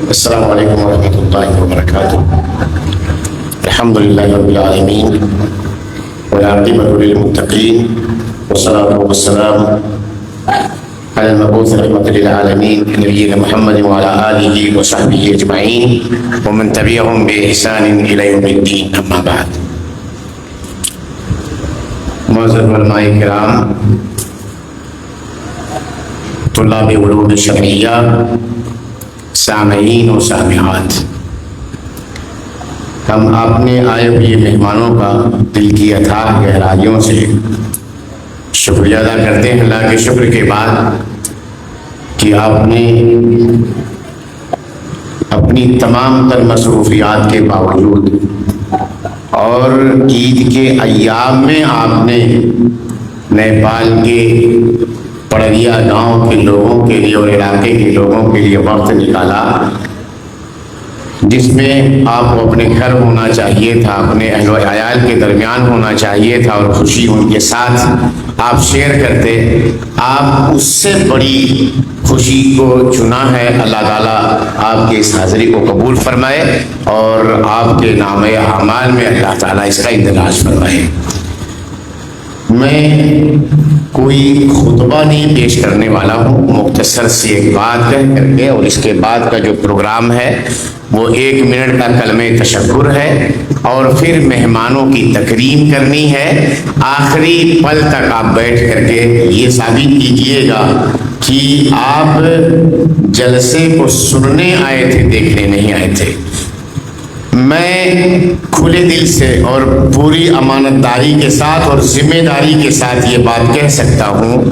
السلام علیکم ورحمۃ اللہ وبرکاتہ۔ الحمد للہ رب العالمین والعاقبۃ للمتقین والصلاۃ والسلام علی المبعوث رحمۃ للعالمین نبینا محمد وعلی آلہ وصحبہ اجمعین ومن تبعهم بإحسان الی یوم الدین، اما بعد۔ معزز علماء کرام، طلاب علوم شرعیہ، سامعین و سامعات، ہم اپنے آئے ہوئے مہمانوں کا دل کی اتھاہ گہرائیوں سے شکریہ ادا کرتے ہیں، اللہ کے شکر کے بعد کہ آپ نے اپنی تمام تر مصروفیات کے باوجود اور عید کے ایام میں آپ نے نیپال کے پڑریا گاؤں کے لوگوں کے لیے اور علاقے کے لوگوں کے لیے وقت نکالا، جس میں آپ کو اپنے گھر ہونا چاہیے تھا، اپنے اہل و عیال کے درمیان ہونا چاہیے تھا اور خوشی ان کے ساتھ آپ شیئر کرتے۔ آپ اس سے بڑی خوشی کو چنا ہے۔ اللہ تعالیٰ آپ کے اس حاضری کو قبول فرمائے اور آپ کے نامہ اعمال میں اللہ تعالیٰ اس کا اندراج فرمائے۔ میں کوئی خطبہ نہیں پیش کرنے والا ہوں، مختصر سی ایک بات کہہ کر کے، اور اس کے بعد کا جو پروگرام ہے وہ 1 منٹ کا کلمہ تشکر ہے اور پھر مہمانوں کی تکریم کرنی ہے۔ آخری پل تک آپ بیٹھ کر کے یہ ثابت کیجئے گا کہ آپ جلسے کو سننے آئے تھے، دیکھنے نہیں آئے تھے۔ میں کھلے دل سے اور پوری امانت داری کے ساتھ اور ذمہ داری کے ساتھ یہ بات کہہ سکتا ہوں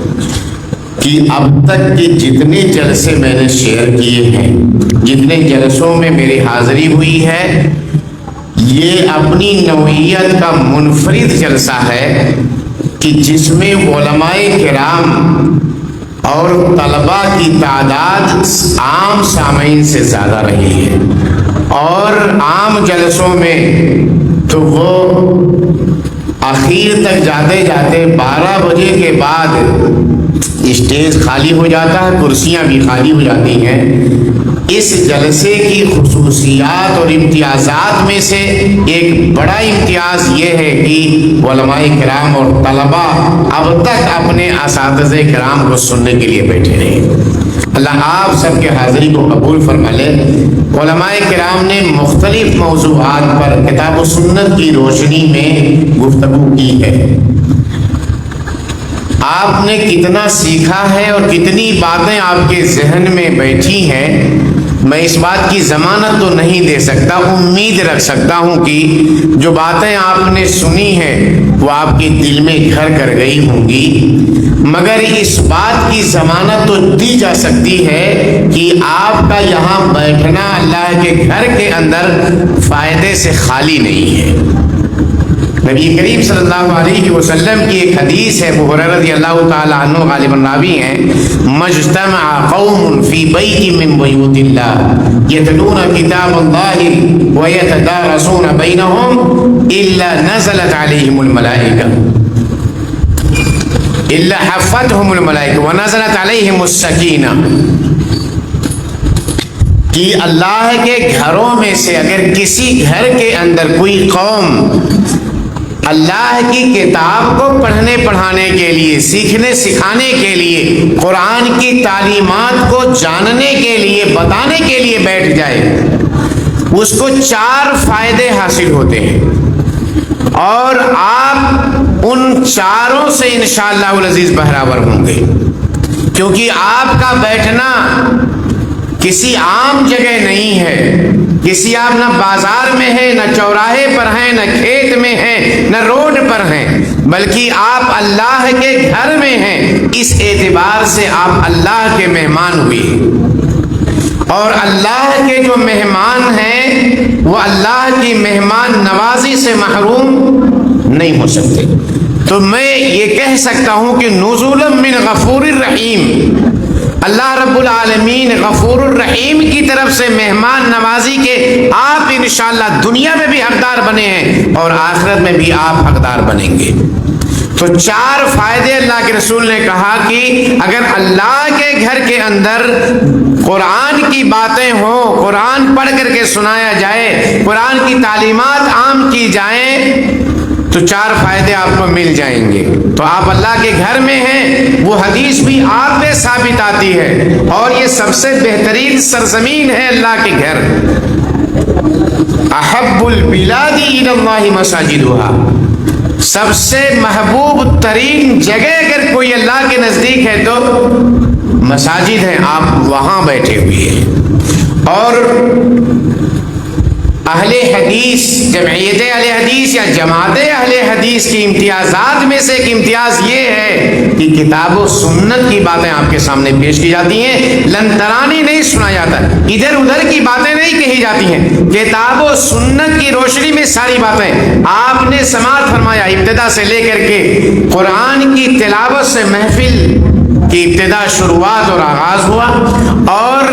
کہ اب تک کے جتنے جلسے میں نے شیئر کیے ہیں، جتنے جلسوں میں میری حاضری ہوئی ہے، یہ اپنی نوعیت کا منفرد جلسہ ہے کہ جس میں علماء کرام اور طلباء کی تعداد عام سامعین سے زیادہ رہی ہے، اور عام جلسوں میں تو وہ آخر تک جاتے جاتے 12 بجے کے بعد اسٹیج خالی ہو جاتا ہے، کرسیاں بھی خالی ہو جاتی ہیں۔ اس جلسے کی خصوصیات اور امتیازات میں سے ایک بڑا امتیاز یہ ہے کہ علماء کرام اور طلباء اب تک اپنے اساتذہ کرام کو سننے کے لیے بیٹھے رہے۔ اللہ آپ سب کے حاضری کو قبول فرما لے۔ علماء کرام نے مختلف موضوعات پر کتاب و سنت کی روشنی میں گفتگو کی ہے۔ آپ نے کتنا سیکھا ہے اور کتنی باتیں آپ کے ذہن میں بیٹھی ہیں، میں اس بات کی ضمانت تو نہیں دے سکتا، امید رکھ سکتا ہوں کہ جو باتیں آپ نے سنی ہیں وہ آپ کے دل میں گھر کر گئی ہوں گی، مگر اس بات کی ضمانت تو دی جا سکتی ہے کہ آپ کا یہاں بیٹھنا اللہ کے گھر کے اندر فائدے سے خالی نہیں ہے۔ نبی کریم صلی اللہ علیہ وسلم کی ایک حدیث ہے، ابو ہریرہ رضی اللہ تعالی عنہ غالباً راوی ہیں، مجتمع قوم فی بیت من بیوت اللہ یتلون کتاب اللہ ویتدارسون بینہم الا نزلت علیہم الملائکہ الا حفتہم الملائکہ ونزلت علیہم السکینہ، کہ اللہ کے گھروں میں سے اگر کسی گھر کے اندر کوئی قوم اللہ کی کتاب کو پڑھنے پڑھانے کے لیے، سیکھنے سکھانے کے لیے، قرآن کی تعلیمات کو جاننے کے لیے، بتانے کے لیے بیٹھ جائے، اس کو 4 فائدے حاصل ہوتے ہیں، اور آپ ان چاروں سے انشاءاللہ العزیز بہرابر ہوں گے، کیونکہ آپ کا بیٹھنا کسی عام جگہ نہیں ہے، کسی آپ نہ بازار میں ہیں، نہ چوراہے پر ہیں، نہ کھیت میں ہیں، نہ روڈ پر ہیں، بلکہ آپ اللہ کے گھر میں ہیں۔ اس اعتبار سے آپ اللہ کے مہمان ہوئے، اور اللہ کے جو مہمان ہیں وہ اللہ کی مہمان نوازی سے محروم نہیں ہو سکتے۔ تو میں یہ کہہ سکتا ہوں کہ نزولا من غفور الرحیم، اللہ رب العالمین غفور الرحیم کی طرف سے مہمان نوازی کے آپ انشاءاللہ دنیا میں بھی حقدار بنے ہیں اور آخرت میں بھی آپ حقدار بنیں گے۔ تو 4 فائدے اللہ کے رسول نے کہا کہ اگر اللہ کے گھر کے اندر قرآن کی باتیں ہوں، قرآن پڑھ کر کے سنایا جائے، قرآن کی تعلیمات عام کی جائیں، تو 4 فائدے آپ کو مل جائیں گے۔ تو آپ اللہ کے گھر میں ہیں، وہ حدیث بھی آپ پہ ثابت آتی ہے، اور یہ سب سے بہترین سرزمین ہے اللہ کے گھر۔ احب البلاد الی اللہ مساجدها، سب سے محبوب ترین جگہ اگر کوئی اللہ کے نزدیک ہے تو مساجد ہیں، آپ وہاں بیٹھے ہوئے ہیں۔ اور اہل حدیث، جمعیت اہل حدیث یا جماعت اہل حدیث کی امتیازات میں سے ایک امتیاز یہ ہے کہ کتاب و سنت کی باتیں آپ کے سامنے پیش کی جاتی ہیں، لنترانی نہیں سنا جاتا، ادھر ادھر کی باتیں نہیں کہی جاتی ہیں، کتاب و سنت کی روشنی میں ساری باتیں آپ نے سماعت فرمایا۔ ابتدا سے لے کر کے قرآن کی تلاوت سے محفل کی ابتدا، شروعات اور آغاز ہوا، اور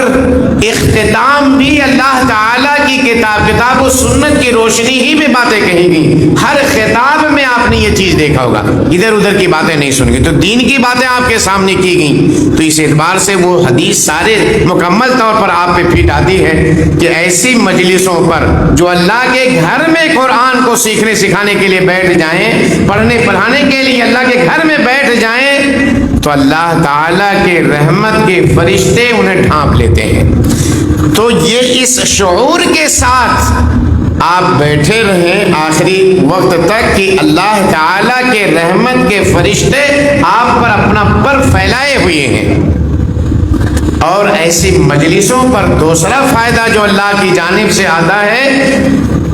اختتام بھی اللہ تعالیٰ کی کتاب و سنت کی روشنی ہی میں باتیں کہی گئی۔ ہر خطاب میں آپ نے یہ چیز دیکھا ہوگا، ادھر ادھر کی باتیں نہیں سن گئی، تو دین کی باتیں آپ کے سامنے کی گئیں۔ تو اس اعتبار سے وہ حدیث سارے مکمل طور پر آپ پہ فٹ آتی ہے کہ ایسی مجلسوں پر جو اللہ کے گھر میں قرآن کو سیکھنے سکھانے کے لیے بیٹھ جائیں، پڑھنے پڑھانے کے لیے اللہ کے گھر میں بیٹھ جائیں، تو اللہ تعالیٰ کے رحمت کے فرشتے انہیں ڈھانپ لیتے ہیں۔ تو یہ اس شعور کے ساتھ آپ بیٹھے رہیں آخری وقت تک کہ اللہ تعالیٰ کے رحمت کے فرشتے آپ پر اپنا پر پھیلائے ہوئے ہیں۔ اور ایسی مجلسوں پر دوسرا فائدہ جو اللہ کی جانب سے آتا ہے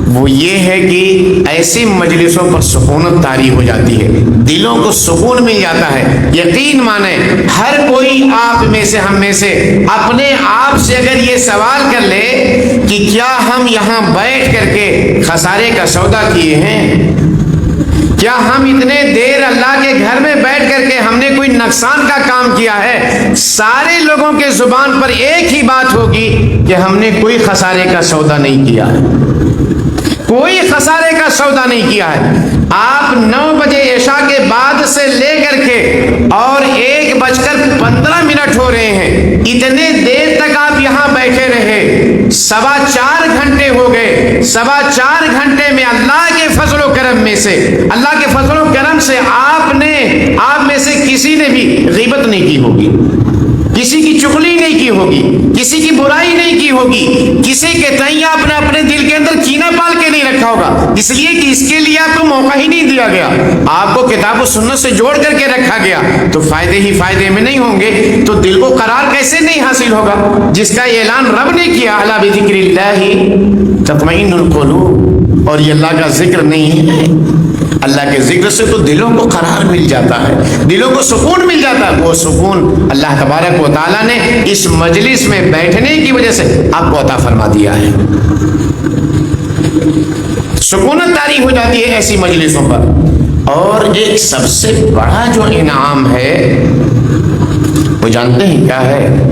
وہ یہ ہے کہ ایسی مجلسوں پر سکونت طاری ہو جاتی ہے، دلوں کو سکون مل جاتا ہے۔ یقین مانیں، ہر کوئی آپ میں سے، ہم میں سے اپنے آپ سے اگر یہ سوال کر لے کہ کیا ہم یہاں بیٹھ کر کے خسارے کا سودا کیے ہیں؟ کیا ہم اتنے دیر اللہ کے گھر میں بیٹھ کر کے ہم نے کوئی نقصان کا کام کیا ہے؟ سارے لوگوں کے زبان پر ایک ہی بات ہوگی کہ ہم نے کوئی خسارے کا سودا نہیں کیا ہے، کوئی خسارے کا سودا نہیں کیا ہے۔ آپ 9 بجے عشاء کے بعد سے لے کر کے اور 1:15 ہو رہے ہیں، اتنے دیر تک آپ یہاں بیٹھے رہے، 4.25 گھنٹے ہو گئے۔ 4.25 گھنٹے میں اللہ کے فضل و کرم میں سے، اللہ کے فضل و کرم سے آپ میں سے کسی نے بھی غیبت نہیں کی ہوگی، کسی کی چغلی نہیں کی ہوگی، کسی کی برائی نہیں کی ہوگی، کسی کے تئیں آپ نے اپنے دل کے اندر کینہ پال کے نہیں رکھا ہوگا، اس لیے کہ اس کے لیے آپ کو موقع ہی نہیں دیا گیا، آپ کو کتاب و سنت سے جوڑ کر کے رکھا گیا۔ تو فائدے ہی فائدے میں نہیں ہوں گے تو دل کو قرار کیسے نہیں حاصل ہوگا، جس کا اعلان رب نے کیا، الا بذکر اللہ تطمئن القلوب، اور یہ اللہ کا ذکر نہیں ہے، اللہ کے ذکر سے تو دلوں کو قرار مل جاتا ہے، دلوں کو سکون مل جاتا ہے۔ وہ سکون اللہ تبارک و تعالیٰ نے اس مجلس میں بیٹھنے کی وجہ سے آپ کو عطا فرما دیا ہے، سکونت طاری ہو جاتی ہے ایسی مجلسوں پر۔ اور ایک سب سے بڑا جو انعام ہے وہ جانتے ہیں کیا ہے؟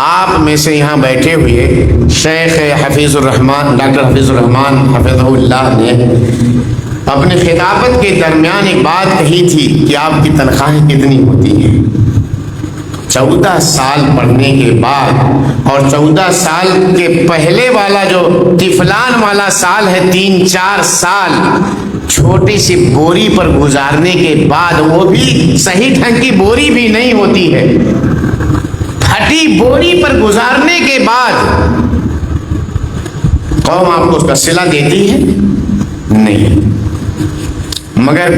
آپ میں سے یہاں بیٹھے ہوئے شیخ حفیظ الرحمان، ڈاکٹر حفیظ الرحمان حفظہ اللہ نے اپنے خطابت کے درمیان ایک بات کہی تھی کہ آپ کی تنخواہیں کتنی ہوتی ہیں؟ 14 سال پڑھنے کے بعد، اور 14 سال کے پہلے والا جو طفلان والا سال ہے 3-4 سال چھوٹی سی بوری پر گزارنے کے بعد، وہ بھی صحیح ڈھنگ کی بوری بھی نہیں ہوتی ہے، پھٹی بوری پر گزارنے کے بعد قوم آپ کو اس کا صلہ دیتی ہے؟ نہیں، مگر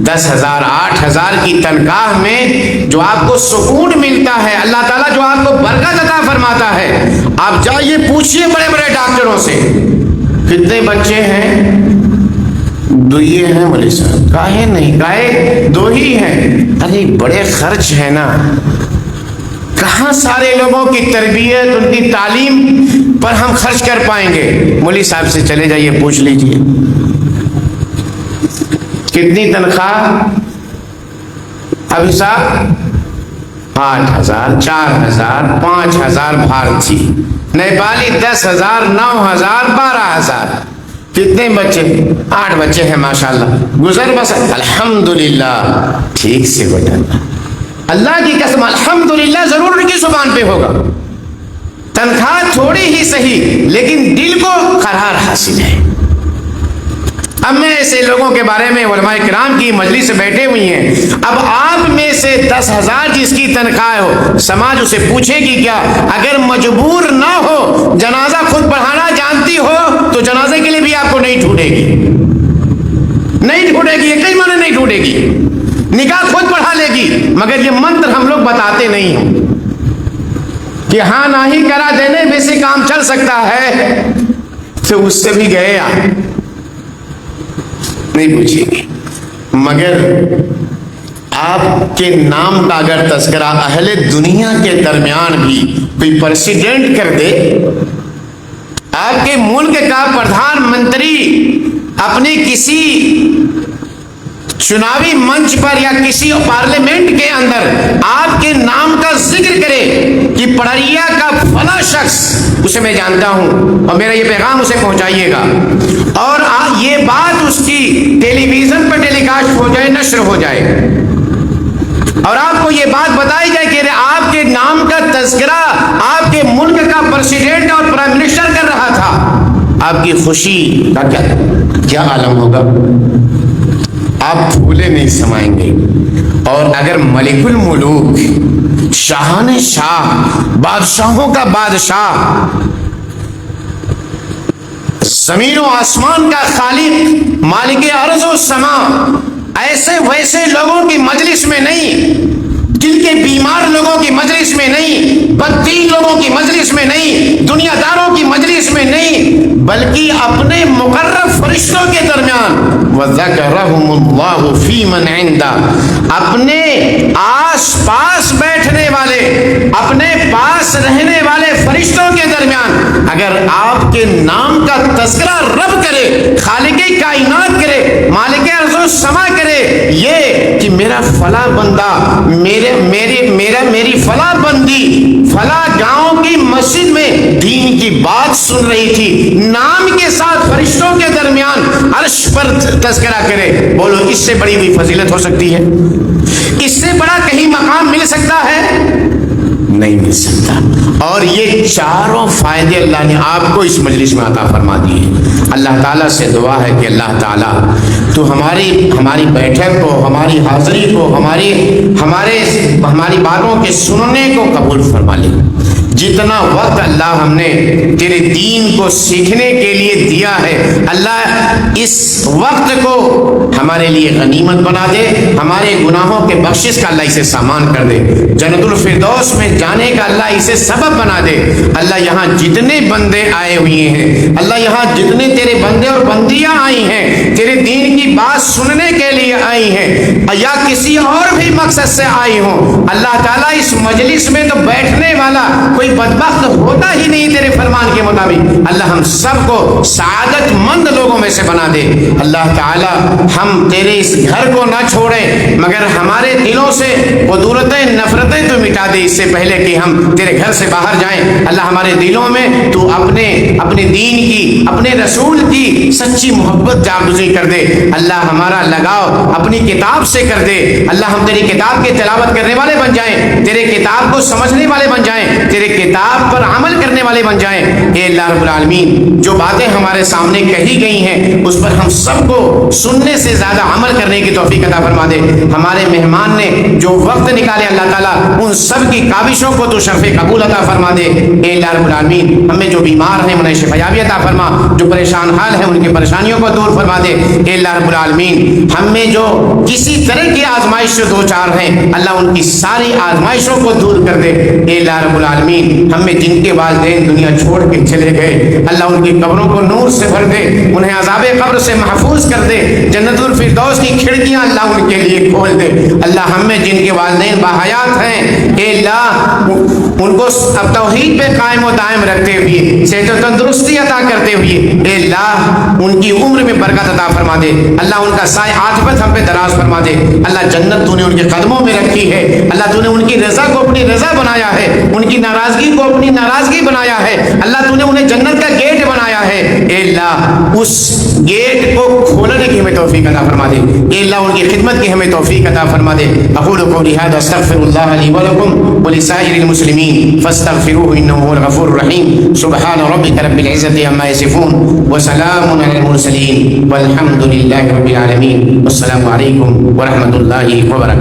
10,000 8,000 کی تنخواہ میں جو آپ کو سکون ملتا ہے، اللہ تعالیٰ جو آپ کو برکت عطا فرماتا ہے، آپ جائیے پوچھئے بڑے بڑے ڈاکٹروں سے کتنے بچے ہیں؟ 2 ہی ہیں مولوی صاحب۔ کاہے نہیں؟ کاہے 2 ہی ہیں؟ ارے بڑے خرچ ہے نا، کہاں سارے لوگوں کی تربیت، ان کی تعلیم پر ہم خرچ کر پائیں گے؟ مولوی صاحب سے چلے جائیے پوچھ لیجئے کتنی تنخواہ؟ ابھی صاحب 8,000 4,000 5,000 بھارتی، نیپالی 10,000 9,000 12,000، کتنے بچے؟ 8 بچے ہیں ماشاءاللہ، گزر بسر الحمدللہ، ٹھیک سے بیٹا، اللہ کی قسم الحمدللہ ضرور ان کی زبان پہ ہوگا، تنخواہ تھوڑی ہی صحیح لیکن دل کو قرار حاصل ہے۔ اب میں ایسے لوگوں کے بارے میں علماء کرام کی مجلس سے بیٹھے ہوئی ہیں، اب آپ میں سے 10,000 جس کی تنخواہ ہو، سماج اسے پوچھے گی کیا؟ اگر مجبور نہ ہو، جنازہ خود پڑھانا جانتی ہو تو جنازے کے لیے بھی آپ کو نہیں ڈھونڈے گی، نہیں ڈھونڈے گی، ایک ہی معنی نہیں ڈھونڈے گی، نکاح خود پڑھا لے گی۔ مگر یہ منتر ہم لوگ بتاتے نہیں ہیں کہ ہاں نہ ہی کرا دینے میں سے کام چل سکتا ہے، تو اس سے بھی گئے آپ نہیں پوچھیں گے۔ مگر آپ کے نام کا اگر تذکرہ اہل دنیا کے درمیان بھی کوئی پریسیڈنٹ کر دے، آپ کے ملک کا پردھان منتری اپنے کسی چناوی منچ پر یا کسی پارلیمنٹ کے اندر آپ کے نام کا ذکر کرے کہ پڑھریا کا فلاں شخص، اسے میں جانتا ہوں اور میرا یہ پیغام اسے پہنچائیے گا، اور یہ بات اس کی ٹیلی ویژن پر ٹیلی کاسٹ ہو جائے، نشر ہو جائے، اور آپ کو یہ بات بتائی جائے کہ آپ کے نام کا تذکرہ آپ کے ملک کا پریزیڈنٹ اور پرائم منسٹر کر رہا تھا، آپ کی خوشی کا کیا عالم ہوگا؟ آپ پھولے نہیں سمائیں گے۔ اور اگر ملک الملوک، شاہان شاہ، بادشاہوں کا بادشاہ، زمین و آسمان کا خالق، مالک ارض و سما، ایسے ویسے لوگوں کی مجلس میں نہیں، دل کے بیمار لوگوں کی مجلس میں نہیں، بددین لوگوں کی مجلس میں نہیں، دنیا داروں کی مجلس میں نہیں، بلکہ اپنے مقرب فرشتوں کے درمیان، وَذَكَرَهُمُ اللَّهُ فِي مَنْ عِنْدَهُ، اپنے آس پاس بیٹھنے والے، اپنے پاس رہنے والے فرشتوں کے درمیان اگر آپ کے نام کا تذکرہ رب کرے، خالق کائنات کرے، مالک ارض و سما کرے، یہ کہ میرا فلاں بندہ، میری فلاں بندی فلاں گاؤں کی مسجد میں دین کی بات سن رہی تھی، نام کے ساتھ فرشتوں کے درمیان عرش پر تذکرہ کرے، بولو اس سے بڑی بھی فضیلت ہو سکتی ہے؟ اس سے بڑا کہیں مقام مل سکتا ہے؟ نہیں مل سکتا۔ اور یہ چاروں فائدے اللہ نے آپ کو اس مجلس میں عطا فرما دیے۔ اللہ تعالیٰ سے دعا ہے کہ اللہ تعالیٰ تو ہماری بیٹھک کو، ہماری حاضری کو، ہماری باتوں کے سننے کو قبول فرما لے۔ جتنا وقت اللہ ہم نے تیرے دین کو سیکھنے کے لیے دیا ہے، اللہ اس وقت کو ہمارے لیے غنیمت بنا دے، ہمارے گناہوں کے بخشش کا اللہ اسے سامان کر دے، جنت الفردوس میں جانے کا اللہ اسے سبب بنا دے۔ اللہ یہاں جتنے بندے آئے ہوئے ہیں، اللہ یہاں جتنے تیرے بندے اور بندیاں آئی ہیں، تیرے دین کی بات سننے کے لیے آئی ہیں یا کسی اور بھی مقصد سے آئی ہوں، اللہ تعالیٰ اس مجلس میں تو بیٹھنے والا کوئی بدبخت ہوتا ہی نہیں تیرے فرمان کے مطابق، اللہ ہم سب کو سعادت مند لوگوں میں سے بنا دے۔ اللہ تعالیٰ ہم تیرے اس گھر کو نہ چھوڑیں، مگر ہمارے دلوں سے قدورتیں، نفرتیں تو مٹا دے اس سے پہلے کہ ہم تیرے گھر سے باہر جائیں۔ اللہ ہمارے دلوں میں تو اپنے دین کی، اپنے رسول کی سچی محبت جاگزی کر دے۔ اللہ ہمارا لگاؤ اپنی کتاب سے کر دے۔ اللہ ہم تیری کتاب کی تلاوت کرنے والے بن جائیں، تیرے کتاب کو سمجھنے والے بن جائیں، تیرے کتاب پر عمل کرنے والے بن جائیں۔ اے اللہ رب العالمین، جو باتیں ہمارے سامنے کہی گئی ہیں اس پر ہم سب کو سننے سے زیادہ عمل کرنے کی توفیق عطا فرما دے۔ ہمارے مہمان نے جو وقت نکالے اللہ تعالیٰ ان سب کی کاوشوں کو تو شرف قبول عطا فرما دے۔ اے اللہ رب العالمین، ہمیں جو بیمار ہیں انہیں شفایابی عطا فرما، جو پریشان حال ہیں ان کی پریشانیوں کو دور فرما دے۔ اے اللہ رب العالمین، ہم میں جو کسی طرح کی آزمائش سے دو چار ہیں اللہ ان کی ساری آزمائشوں کو دور کر دے۔ اے اللہ رب العالمین، ہم میں جن کے والدین دنیا چھوڑ کے چلے گئے اللہ ان کی قبروں کو نور سے بھر دے، انہیں عذاب قبر سے محفوظ کر دے، جنت الفردوس کی کھڑکیاں اللہ ان کے لیے کھول دے۔ اللہ ہم میں جن کے والدین باحیات ہیں اے اللہ ان کو اب توحید پہ قائم و دائم رکھتے ہوئے صحت و تندرستی عطا کرتے ہوئے اے اللہ ان کی عمر میں برکت عطا فرما دے۔ اللہ ان کا سایہ عاطفت ہم پہ دراز فرما دے۔ اللہ جنت تو نے ان کے قدموں میں رکھی ہے، اللہ تو نے ان کی رضا کو اپنی رضا بنایا ہے، ان کی ناراضگی کو اپنی ناراضگی بنایا ہے، اللہ تو نے انہیں جنت کا گیٹ بنایا ہے۔ اے اللہ اس گیٹ کو کھولنے کی ہمیں توفیق عطا فرما دے. اے اللہ ان کی خدمت کی ہمیں توفیق عطا فرما دے. اقول قولی ھذا استغفر اللہ لی ولکم ولسائر المسلمین فاستغفروه انه هو الغفور الرحیم. سبحان ربک رب العزة عما یصفون وسلام علی المرسلین والحمد للہ رب العالمین. والسلام علیکم ورحمۃ اللہ وبرکاتہ.